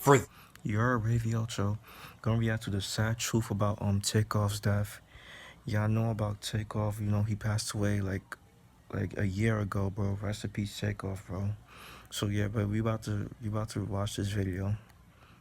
For Your Radio Show gonna react to the sad truth about Takeoff's death. Y'all know about Takeoff. You know he passed away like a year ago, bro. Rest in peace, Takeoff, bro. So yeah, but we about to watch this video.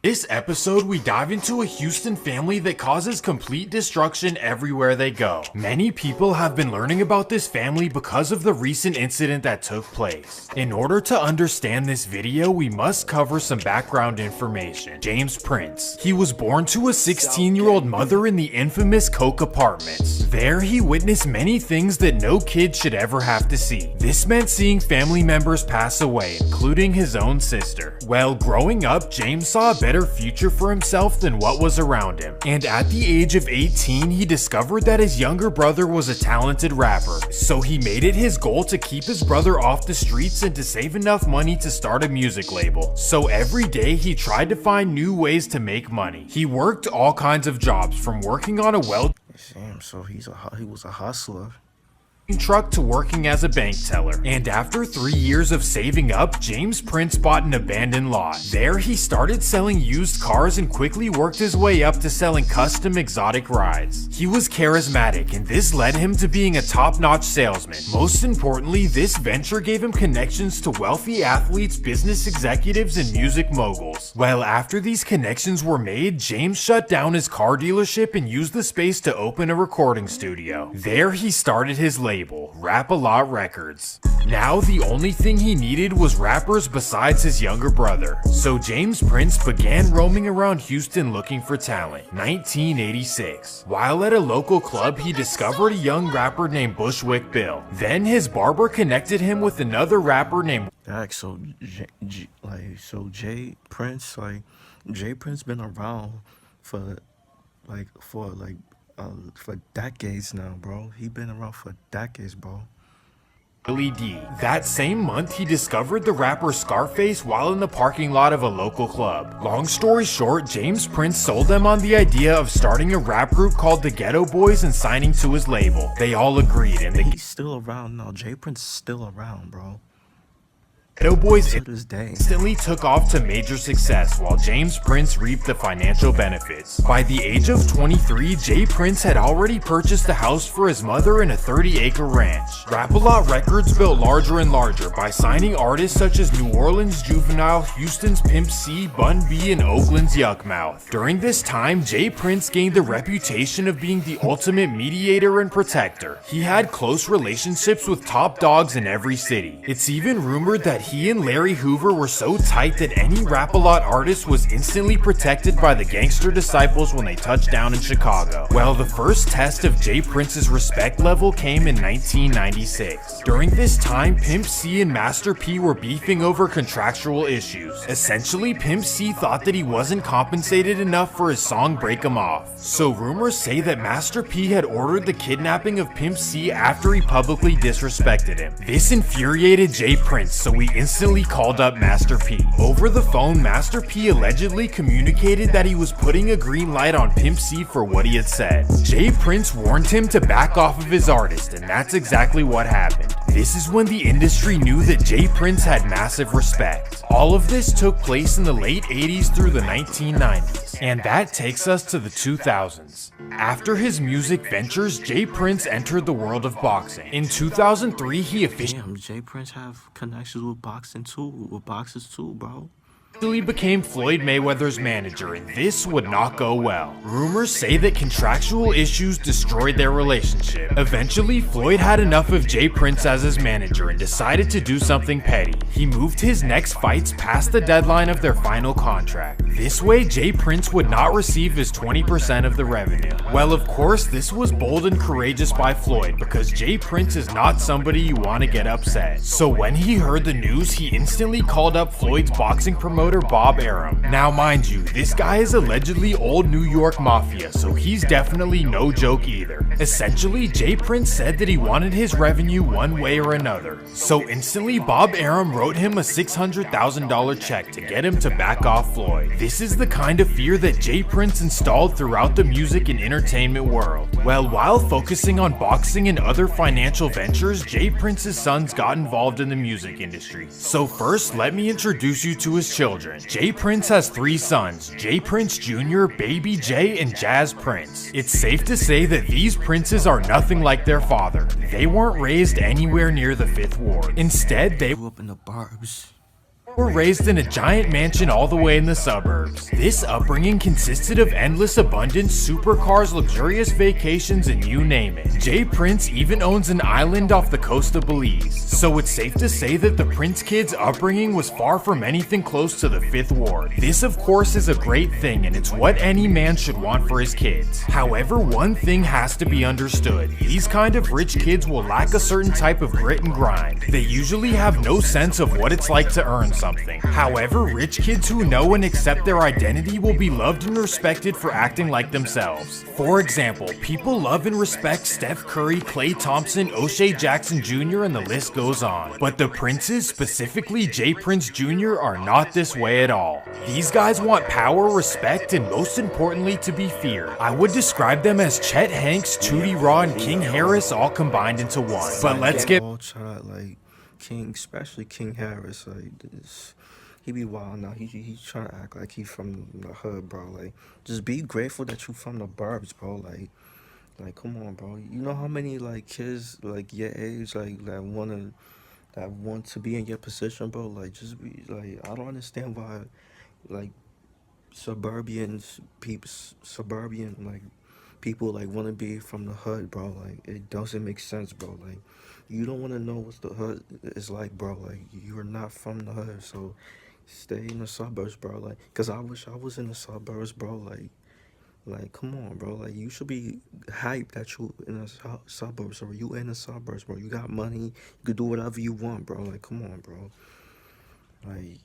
this episode, we dive into a Houston family that causes complete destruction everywhere they go. Many people have been learning about this family because of the recent incident that took place. In order to understand this video, we must cover some background information. James Prince. He was born to a 16-year-old mother in the infamous Coke Apartments. There, he witnessed many things that no kid should ever have to see. This meant seeing family members pass away, including his own sister. Well, growing up, James saw a better future for himself than what was around him. And at the age of 18, he discovered that his younger brother was a talented rapper. So he made it his goal to keep his brother off the streets and to save enough money to start a music label. So every day he tried to find new ways to make money. He worked all kinds of jobs, from working on a Damn, so he was a hustler. truck to working as a bank teller. And after 3 years of saving up, James Prince bought an abandoned lot. There, he started selling used cars and quickly worked his way up to selling custom exotic rides. He was charismatic, and this led him to being a top-notch salesman. Most importantly, this venture gave him connections to wealthy athletes, business executives, and music moguls. Well, after these connections were made, James shut down his car dealership and used the space to open a recording studio. There, he started his label, Rap-A-Lot Records. Now the only thing he needed was rappers besides his younger brother. So James Prince began roaming around Houston looking for talent. 1986. While at a local club, he discovered a young rapper named Bushwick Bill. Then his barber connected him with another rapper named Jay Prince been around for for decades now, bro. He been around for decades, bro. Willie D. That same month, he discovered the rapper Scarface while in the parking lot of a local club. Long story short, James Prince sold them on the idea of starting a rap group called the Ghetto Boys and signing to his label. They all agreed, and He's still around now. Jay Prince is still around, bro. Ghetto Boys To this day. instantly took off to major success, while James Prince reaped the financial benefits. By the age of 23, Jay Prince had already purchased a house for his mother in a 30-acre ranch. Rap-A-Lot Records built larger and larger by signing artists such as New Orleans' Juvenile, Houston's Pimp C, Bun B, and Oakland's Yuckmouth. During this time, Jay Prince gained the reputation of being the ultimate mediator and protector. He had close relationships with top dogs in every city. It's even rumored that he and Larry Hoover were so tight that any Rap-A-Lot artist was instantly protected by the Gangster Disciples when they touched down in Chicago. Well, the first test of Jay Prince's respect level came in 1996. During this time, Pimp C and Master P were beefing over contractual issues. Essentially, Pimp C thought that he wasn't compensated enough for his song Break 'Em Off. So rumors say that Master P had ordered the kidnapping of Pimp C after he publicly disrespected him. This infuriated Jay Prince, so he instantly called up Master P. Over the phone, Master P allegedly communicated that he was putting a green light on Pimp C for what he had said. Jay Prince warned him to back off of his artist, and that's exactly what happened. This is when the industry knew that Jay Prince had massive respect. All of this took place in the late 80s through the 1990s, and that takes us to the 2000s. After his music ventures, Jay Prince entered the world of boxing. In 2003, he officially Damn, Jay Prince have connections with boxers too, bro. became Floyd Mayweather's manager, and this would not go well. Rumors say that contractual issues destroyed their relationship. Eventually, Floyd had enough of Jay Prince as his manager and decided to do something petty. He moved his next fights past the deadline of their final contract. This way, Jay Prince would not receive his 20% of the revenue. Well, of course, this was bold and courageous by Floyd, because Jay Prince is not somebody you want to get upset. So when he heard the news, he instantly called up Floyd's boxing promoter Bob Arum. Now mind you, this guy is allegedly old New York Mafia, so he's definitely no joke either. Essentially, Jay Prince said that he wanted his revenue one way or another. So instantly, Bob Arum wrote him a $600,000 check to get him to back off Floyd. This is the kind of fear that Jay Prince installed throughout the music and entertainment world. Well, while focusing on boxing and other financial ventures, Jay Prince's sons got involved in the music industry. So first, let me introduce you to his children. children. Jay Prince has 3 sons, Jay Prince Jr., Baby J, and Jazz Prince. It's safe to say that these princes are nothing like their father. They weren't raised anywhere near the 5th Ward. Instead, they Grew up in the barbs. were raised in a giant mansion all the way in the suburbs. This upbringing consisted of endless abundance, supercars, luxurious vacations, and you name it. Jay Prince even owns an island off the coast of Belize. So it's safe to say that the Prince kids' upbringing was far from anything close to the 5th Ward. This of course is a great thing, and it's what any man should want for his kids. However, one thing has to be understood. These kind of rich kids will lack a certain type of grit and grind. They usually have no sense of what it's like to earn something. However, rich kids who know and accept their identity will be loved and respected for acting like themselves. For example, people love and respect Steph Curry, Klay Thompson, O'Shea Jackson Jr., and the list goes on. But the Princes, specifically Jay Prince Jr., are not this way at all. These guys want power, respect, and most importantly to be feared. I would describe them as Chet Hanks, Tootie Raw, and King Harris all combined into one. But let's get like King, especially King Harris, like this, he be wild now. He's trying to act like he from the hood, bro. Like, just be grateful that you from the burbs, bro. Like, come on, bro. You know how many like kids like your age that want to be in your position, bro. Like, just be like, I don't understand why, like, suburban like people like want to be from the hood, bro. Like, it doesn't make sense, bro. Like, you don't want to know what the hood is like, bro. Like, you're not from the hood, so stay in the suburbs, bro. Like, cause I wish I was in the suburbs, bro. Like, come on, bro. Like, you should be hyped that you in the suburbs, or you in the suburbs, bro. You got money, you could do whatever you want, bro. Like, come on, bro. Like,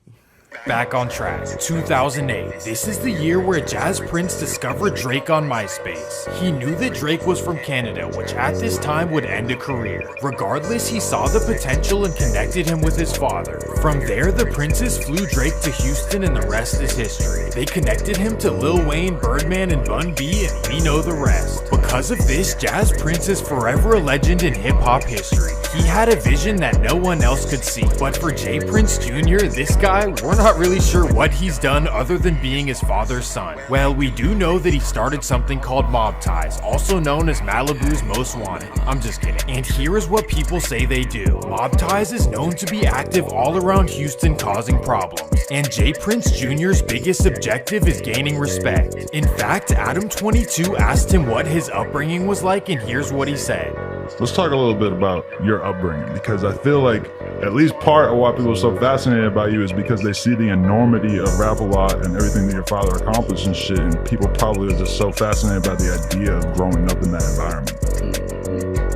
back on track. 2008. This is the year where Jazz Prince discovered Drake on MySpace. He knew that Drake was from Canada, which at this time would end a career. Regardless, he saw the potential and connected him with his father. From there, the Princes flew Drake to Houston and the rest is history. They connected him to Lil Wayne, Birdman, and Bun B, and we know the rest. Because of this, Jazz Prince is forever a legend in hip-hop history. He had a vision that no one else could see. But for Jay Prince Jr., this guy, we're not really sure what he's done other than being his father's son. Well, we do know that he started something called Mob Ties, also known as Malibu's Most Wanted. I'm just kidding. And here is what people say they do. Mob Ties is known to be active all around Houston causing problems. And Jay Prince Jr.'s biggest objective is gaining respect. In fact, Adam22 asked him what his upbringing was like, and here's what he said. Let's talk a little bit about your upbringing, because I feel like at least part of why people are so fascinated about you is because they see the enormity of Rap-A-Lot and everything that your father accomplished and shit, and people probably are just so fascinated by the idea of growing up in that environment.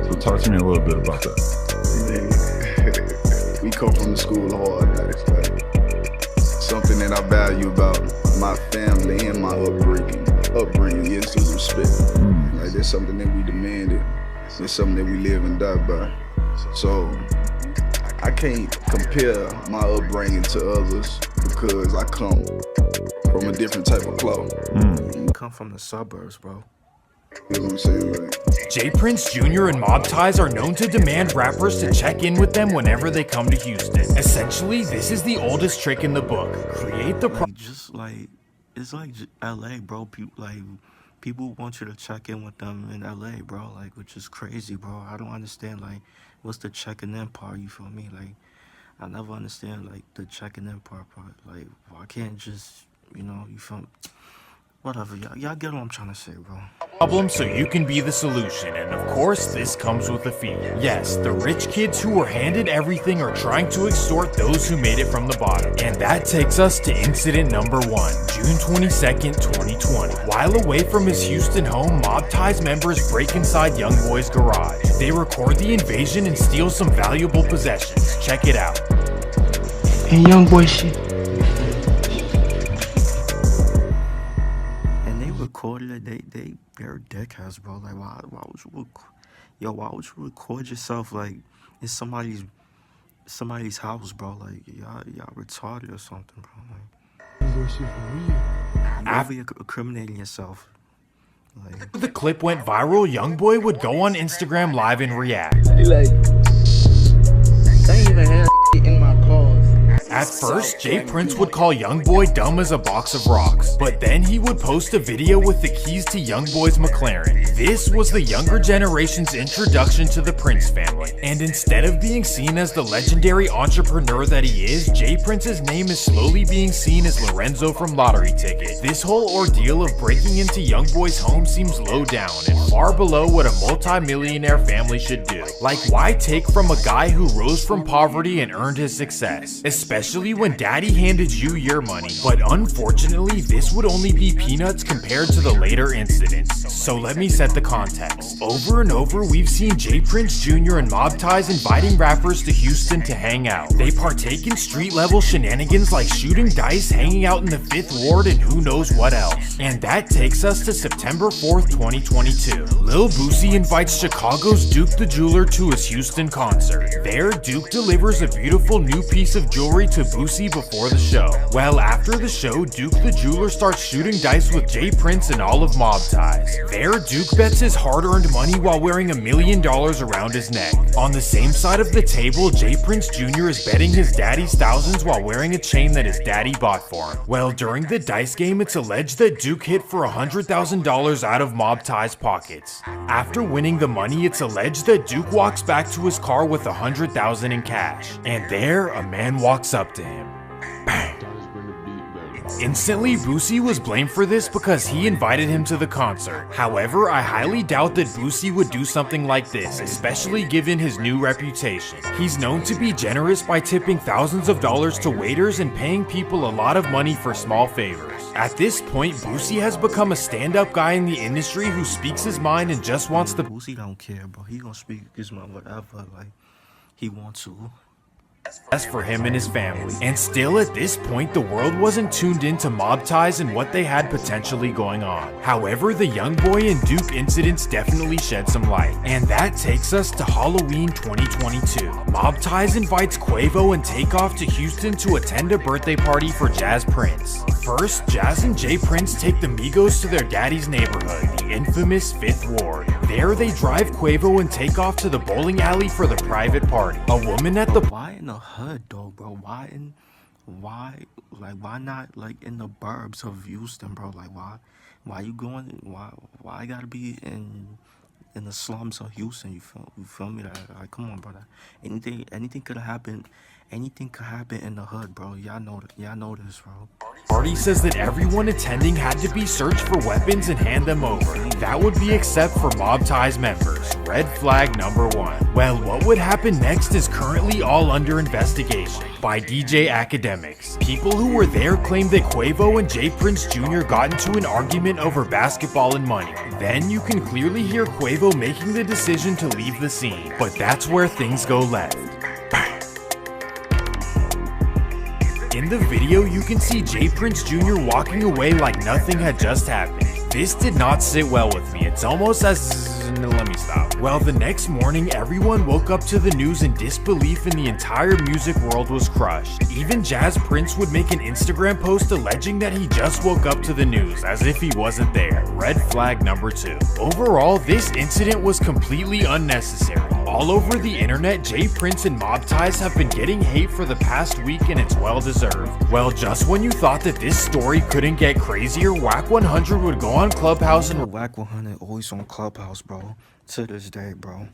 So talk to me a little bit about that. We come from the school of hard knocks. Like, something that I value about my family and my upbringing is respect. Like, that's something that we demanded. It's something that we live and die by. So I can't compare my upbringing to others because I come from a different type of cloth. you come from the suburbs, bro. You know what I'm saying? Like, Jay Prince Jr. and Mob Ties are known to demand rappers to check in with them whenever they come to Houston. Essentially, this is the oldest trick in the book. Create the Like, just like, it's like LA, bro. People want you to check in with them in LA, bro. Like, which is crazy, bro. I don't understand, like, what's the checking in part, you feel me? Like, I never understand, like, the checking in part. Like, why can't just, you know, you feel me? Whatever, y'all get what I'm trying to say, bro. problem so you can be the solution, and of course this comes with a fee. Yes, the rich kids who were handed everything are trying to extort those who made it from the bottom. And that takes us to incident number 1, June 22nd, 2020. While away from his Houston home, Mob Ties members break inside Youngboy's garage. They record the invasion and steal some valuable possessions. Check it out. And Youngboy shit. Recorded it, they're dickheads, bro. Like, why would you record yourself like in somebody's house, bro? Like, y'all retarded or something, bro. Like, After you're incriminating yourself. Like, the clip went viral, Youngboy would go on Instagram Live and react. Like, I ain't even had in my cars. At first, Jay Prince would call Youngboy dumb as a box of rocks, but then he would post a video with the keys to Youngboy's McLaren. This was the younger generation's introduction to the Prince family, and instead of being seen as the legendary entrepreneur that he is, Jay Prince's name is slowly being seen as Lorenzo from Lottery Ticket. This whole ordeal of breaking into Youngboy's home seems low down and far below what a multi-millionaire family should do. Like, why take from a guy who rose from poverty and earned his success? Especially when daddy handed you your money. But unfortunately, this would only be peanuts compared to the later incidents. So let me set the context. Over and over, we've seen Jay Prince Jr. and Mob Ties inviting rappers to Houston to hang out. They partake in street-level shenanigans like shooting dice, hanging out in the 5th Ward, and who knows what else. And that takes us to September 4th, 2022. Lil Boosie invites Chicago's Duke the Jeweler to his Houston concert. There, Duke delivers a beautiful new piece of jewelry to Boosie before the show. Well, after the show, Duke the Jeweler starts shooting dice with Jay Prince and all of Mob Ties. There, Duke bets his hard-earned money while wearing $1 million around his neck. On the same side of the table, Jay Prince Jr. is betting his daddy's thousands while wearing a chain that his daddy bought for him. Well, during the dice game, it's alleged that Duke hit for $100,000 out of Mob Ties' pockets. After winning the money, it's alleged that Duke walks back to his car with $100,000 in cash. And there, a man walks up to him. Bang. Instantly, Boosie was blamed for this because he invited him to the concert. However, I highly doubt that Boosie would do something like this, especially given his new reputation. He's known to be generous by tipping thousands of dollars to waiters and paying people a lot of money for small favors. At this point, Boosie has become a stand-up guy in the industry who speaks his mind and just wants the Boosie don't care, bro. He gonna speak his mind whatever, like, he wants to. best for him and his family. And still at this point, the world wasn't tuned into Mob Ties and what they had potentially going on. However, the Youngboy and Duke incidents definitely shed some light. And that takes us to Halloween 2022. Mob Ties invites Quavo and Takeoff to Houston to attend a birthday party for Jazz Prince. First, Jazz and Jay Prince take the Migos to their daddy's neighborhood, the infamous 5th Ward. There, they drive Quavo and Takeoff to the bowling alley for the private party. A woman at the Why in the hood though, bro? Why not like in the burbs of Houston, bro? Like why you going? Why I gotta be in the slums of Houston? You feel me? Like come on, brother. Anything could happen. Anything could happen in the hood, bro. Y'all know this, bro. party says that everyone attending had to be searched for weapons and hand them over. That would be except for Mob Ties members. Red flag number 1. Well, what would happen next is currently all under investigation by DJ Academics. People who were there claim that Quavo and Jay Prince Jr. got into an argument over basketball and money. Then you can clearly hear Quavo making the decision to leave the scene. But that's where things go left. In the video, you can see Jay Prince Jr. walking away like nothing had just happened. This did not sit well with me. It's almost as... let me stop. Well, the next morning, everyone woke up to the news in disbelief and the entire music world was crushed. Even Jazz Prince would make an Instagram post alleging that he just woke up to the news, as if he wasn't there. Red flag number 2. Overall, this incident was completely unnecessary. All over the internet, Jay Prince and Mob Ties have been getting hate for the past week and it's well deserved. Well, just when you thought that this story couldn't get crazier, Whack 100 would go on Clubhouse and Whack 100 always on Clubhouse, bro. To this day, bro.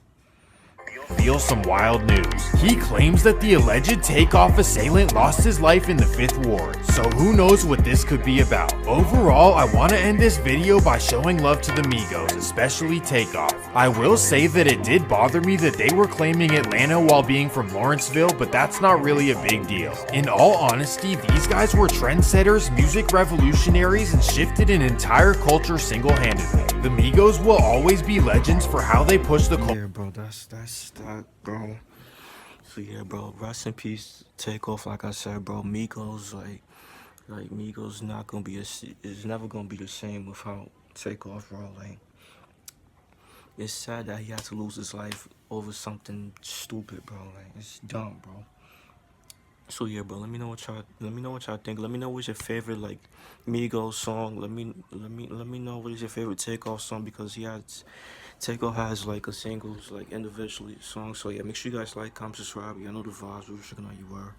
reveal some wild news. He claims that the alleged Takeoff assailant lost his life in the 5th Ward, so who knows what this could be about. Overall, I want to end this video by showing love to the Migos, especially Takeoff. I will say that it did bother me that they were claiming Atlanta while being from Lawrenceville, but that's not really a big deal. In all honesty, these guys were trendsetters, music revolutionaries, and shifted an entire culture single-handedly. The Migos will always be legends for how they push the culture. Yeah, bro, that's that, bro. So yeah, bro, rest in peace, Takeoff. Like I said, bro, Migos, like Migos not gonna be is never gonna be the same without Takeoff, bro. Like, it's sad that he had to lose his life over something stupid, bro. Like, it's dumb, bro. So yeah, bro, let me know what y'all think. Let me know what's your favorite like Migos song. Let me know what is your favorite Takeoff song, because Takeoff has like a singles like individually song. So yeah, make sure you guys like, comment, subscribe. Y'all know the vibes. We're checking out you were.